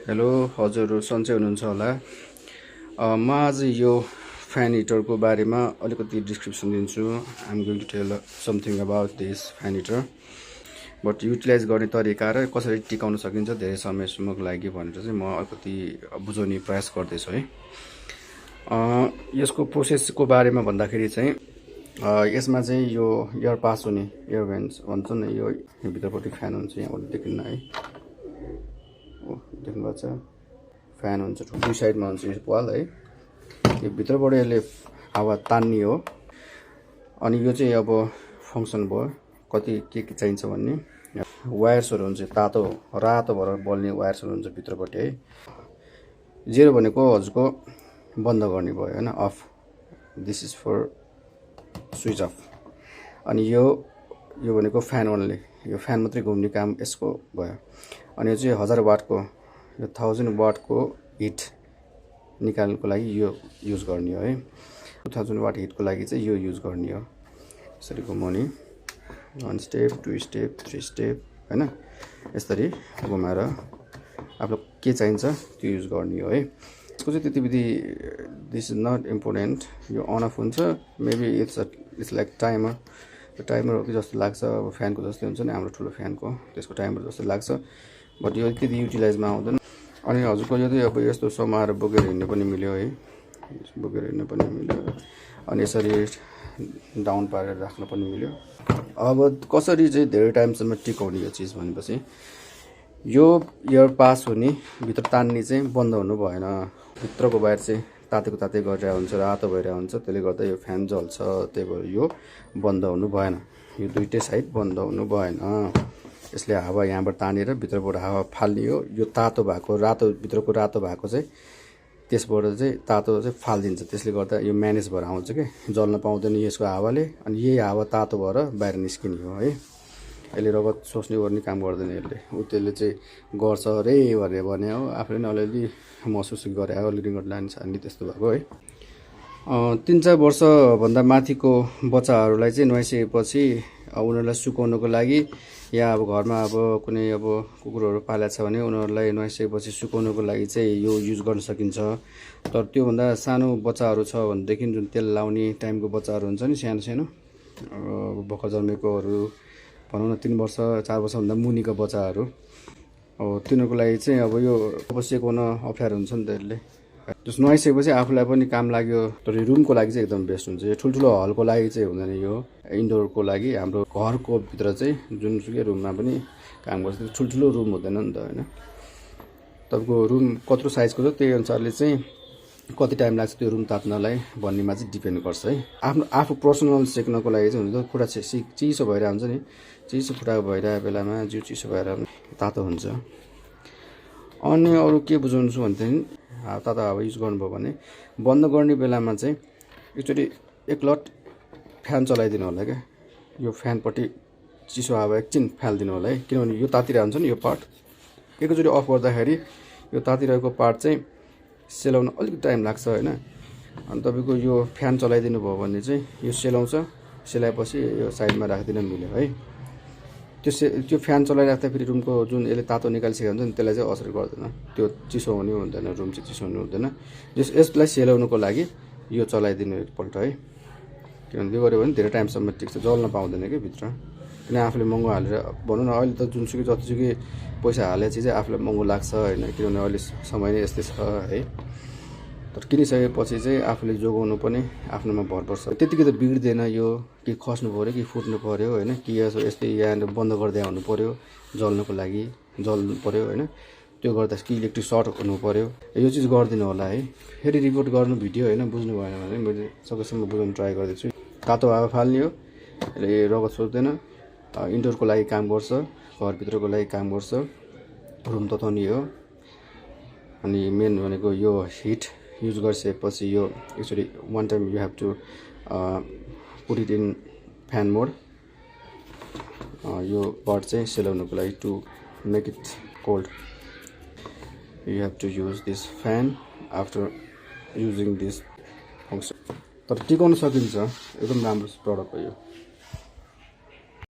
Hello हजुर सन्चै हुनुहुन्छ होला। म आज यो फ्यान हिटरको बारेमा अलिकति डिस्क्रिप्सन दिन्छु। I am going to tell something about this fan heater, but utilise गर्ने तरिका र कसरी टिकाउन सकिन्छ धेरै समयसम्मको लागि भनेर चाहिँ म अलिकति बुझाउने प्रयास गर्दैछु है। यसको प्रोसेसको बारेमा भन्दाखेरि चाहिँ यसमा चाहिँ यो एयर पास हुने एयर भेन्ट्स भन्छ नि, यो भित्रपट्टि फ्यान हुन्छ, यहाँबाट देखिन्न है, देख्नुभएको छ, फ्यान हुन्छ, दुई साइडमा हुन्छ यो वाल है, यो भित्रबाट यसले हावा तान्ने हो। अनि यो चाहिँ अब फङ्सन भयो, कति के चाहिन्छ भन्ने वायर्सहरू हुन्छ, तातो रातो भएर बल्ने वायर्सहरू हुन्छ भित्रपट्टि है। जेरो भनेको हजुरको बन्द गर्ने भयो होइन, off, this is for switch off. अनि यो भनेको फ्यान ओन्ली, यो फ्यान मात्रै घुम्ने काम यसको भयो। अनि यो चाहिँ 1000 वाटको, यो 1000 वाटको हिट निकाल्नुको लागि यो युज गर्ने हो है। 2000 वाट हिटको लागि चाहिँ यो युज गर्ने हो। यसरी घुमाउने, 1 स्टेप 2 स्टेप 3 स्टेप होइन, यसरी घुमाएर आफूलाई के चाहिन्छ त्यो युज गर्ने हो है। यसको चाहिँ त्यति विधि दिस इज नट इम्पोर्टेन्ट। यो अन अफ हुन्छ, मेबी इट्स लाइक टाइमर, त्यो टाइमर हो कि जस्तो लाग्छ, अब फ्यानको जस्तै हुन्छ नि हाम्रो ठुलो फ्यानको, त्यसको टाइमर जस्तो लाग्छ, बट यो त्यति युटिलाइजमा आउँदैन। अनि हजुरको यो चाहिँ अब यस्तो समाएर बोकेर हिँड्नु पनि मिल्यो है, बोकेर हिँड्नु पनि मिल्यो, अनि यसरी डाउन पारेर राख्न पनि मिल्यो। अब कसरी चाहिँ धेरै टाइमसम्म टिकाउने यो चिज भनेपछि, यो एयर पास हुने भित्र तान्ने चाहिँ बन्द हुनु भएन। भित्रको वायर चाहिँ तातेको तातै गरिरहेको हुन्छ, रातो भइरहेको हुन्छ, त्यसले गर्दा यो फ्यान जल्छ, त्यही भएर यो बन्द हुनु भएन, यो दुइटै साइड बन्द हुनु भएन। यसले हावा यहाँबाट तानेर भित्रबाट हावा फाल्ने हो। यो तातो भएको रातो, भित्रको रातो भएको चाहिँ त्यसबाट चाहिँ तातो चाहिँ फालिदिन्छ, त्यसले गर्दा यो म्यानेज भएर आउँछ कि जल्न पाउँदैन यसको हावाले। अनि यही हावा तातो भएर बाहिर निस्किने हो है। यसले रगत सोच्ने गर्ने काम गर्दैन, यसले त्यसले चाहिँ गर्छ अरे भनेर भने हो, आफूले पनि अलिअलि महसुस गरे हो, अलिअलि रिङ्गट लाने छान्ने त्यस्तो भएको है। 3-4 वर्षभन्दा माथिको बच्चाहरूलाई चाहिँ नुहाइसकेपछि उनीहरूलाई सुकाउनको लागि, या अब घरमा अब कुनै अब कुकुरहरू पालेको छ भने उनीहरूलाई नुहाइसकेपछि सुकाउनको लागि चाहिँ यो युज गर्न सकिन्छ। तर त्योभन्दा सानो बच्चाहरू छ भनेदेखि, जुन तेल लाउने टाइमको बच्चाहरू हुन्छ नि, सानो सानो भर्खर जन्मेकोहरू भनौँ न, 3 वर्ष 4 वर्षभन्दा मुनिको बच्चाहरू, तिनीहरूको लागि चाहिँ अब यो अब सेकाउन अप्ठ्यारो हुन्छ नि त। यसले जस नुहाइसकेपछि आफूलाई पनि काम लाग्यो, तर रुमको लागि चाहिँ एकदम बेस्ट हुन्छ। यो ठुल्ठुलो हलको लागि चाहिँ हुँदैन, यो इन्डोरको लागि हाम्रो घरको भित्र चाहिँ जुनसुकै रुममा पनि काम गर्छ। ठुल्ठुलो रुम हुँदैन नि त होइन, तपाईँको रुम कत्रो साइजको छ त्यही अनुसारले चाहिँ कति टाइम लाग्छ त्यो रुम तात्नलाई भन्नेमा चाहिँ डिपेन्ड गर्छ है। आफू पर्सनल सेक्नको लागि चाहिँ हुन्छ, खुट्टा चिसो भइरहेको हुन्छ नि, चिसो खुट्टा भइरहेको बेलामा जिउ चिसो भएर तातो हुन्छ। अनि अरू के बुझाउँछु भनेदेखि, तातो हावा युज गर्नुभयो भने बन्द गर्ने बेलामा चाहिँ एकचोटि एकलट फ्यान चलाइदिनु होला क्या, यो फ्यानपट्टि चिसो हावा एकछिन फालिदिनु होला है। किनभने यो तातिरहेको हुन्छ नि, यो पार्ट एकैचोटि अफ गर्दाखेरि यो तातिरहेको पार्ट चाहिँ सेलाउन अलिक टाइम लाग्छ होइन। अनि तपाईँको यो फ्यान चलाइदिनु भयो भने चाहिँ यो सेलाउँछ, सेलाएपछि यो साइडमा राखिदिन मिल्यो है। त्यो फ्यान चलाइराख्दा फेरि रुमको जुन यसले तातो निकालिसकेको हुन्छ नि, त्यसलाई चाहिँ असर गर्दैन, त्यो चिसो हुने हुँदैन, रुम चाहिँ चिसो हुनु हुँदैन। यसलाई सेलाउनुको लागि यो चलाइदिनु एकपल्ट है, किनभने त्यो गऱ्यो भने धेरै टाइमसम्म टिक्छ, जल्न पाउँदैन कि भित्र। किन आफूले महँगो हालेर भनौँ न, अहिले त जुनसुकै जतिसुकै पैसा हालेको चिज चाहिँ आफूलाई महँगो लाग्छ होइन, किनभने अहिले समय नै यस्तै छ है। तर किनिसकेपछि चाहिँ आफूले जोगाउनु पनि आफ्नोमा भर पर्छ। त्यतिकै त बिग्रिँदैन यो, कि खस्नु पऱ्यो कि फुट्नु पऱ्यो होइन, कि यस्तै यहाँ बन्द गर्दै हुनु पऱ्यो, जल्नुको लागि जल्नु पऱ्यो होइन, त्यो गर्दा कि इलेक्ट्रिक सर्ट हुनु पऱ्यो, यो चिज गरिदिनु होला है। फेरि रिपोर्ट गर्नु भिडियो होइन, बुझ्नु भएन भने मैले सकेसम्म बुझाउनु ट्राई गर्दैछु। तातो हावा फाल्ने हो, यसले रगत सोच्दैन, इन्डोरको लागि काम गर्छ, घरभित्रको लागि काम गर्छ, रुम तताउने हो। अनि मेन भनेको यो हिट युज गरिसकेपछि यो actually one time you have to put it in fan mode. यो पार्ट चाहिँ सेलाउनुको लागि, to make it cold, you have to use this fan after using this function. तर टिकाउन सकिन्छ, एकदम राम्रो प्रडक्ट हो यो।